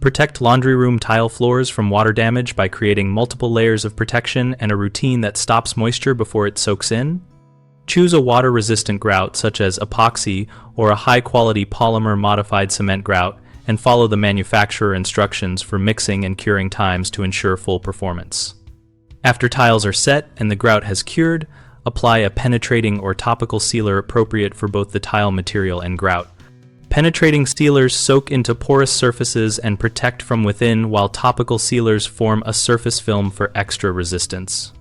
Protect laundry room tile floors from water damage by creating multiple layers of protection and a routine that stops moisture before it soaks in. Choose a water-resistant grout such as epoxy or a high-quality polymer-modified cement grout and follow the manufacturer instructions for mixing and curing times to ensure full performance. After tiles are set and the grout has cured, apply a penetrating or topical sealer appropriate for both the tile material and grout. Penetrating sealers soak into porous surfaces and protect from within, while topical sealers form a surface film for extra resistance.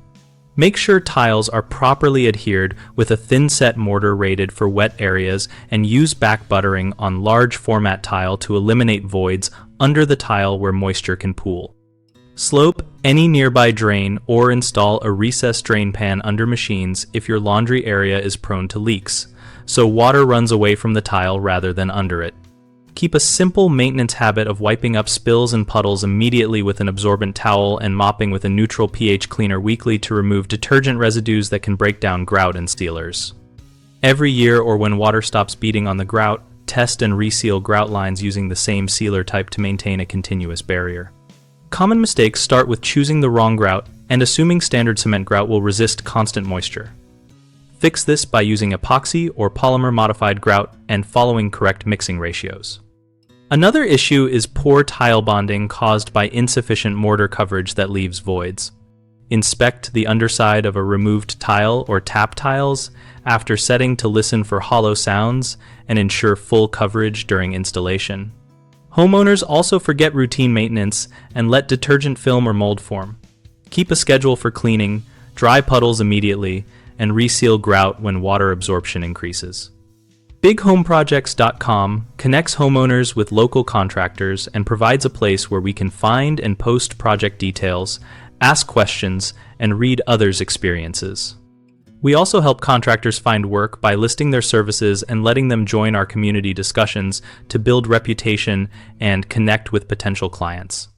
Make sure tiles are properly adhered with a thin-set mortar rated for wet areas, and use back buttering on large format tile to eliminate voids under the tile where moisture can pool. Slope any nearby drain or install a recessed drain pan under machines if your laundry area is prone to leaks, so water runs away from the tile rather than under it. Keep a simple maintenance habit of wiping up spills and puddles immediately with an absorbent towel and mopping with a neutral pH cleaner weekly to remove detergent residues that can break down grout and sealers. Every year or when water stops beating on the grout, test and reseal grout lines using the same sealer type to maintain a continuous barrier. Common mistakes start with choosing the wrong grout and assuming standard cement grout will resist constant moisture. Fix this by using epoxy or polymer-modified grout and following correct mixing ratios. Another issue is poor tile bonding caused by insufficient mortar coverage that leaves voids. Inspect the underside of a removed tile or tap tiles after setting to listen for hollow sounds and ensure full coverage during installation. Homeowners also forget routine maintenance and let detergent film or mold form. Keep a schedule for cleaning, dry puddles immediately, and reseal grout when water absorption increases. BigHomeProjects.com connects homeowners with local contractors and provides a place where we can find and post project details, ask questions, and read others' experiences. We also help contractors find work by listing their services and letting them join our community discussions to build reputation and connect with potential clients.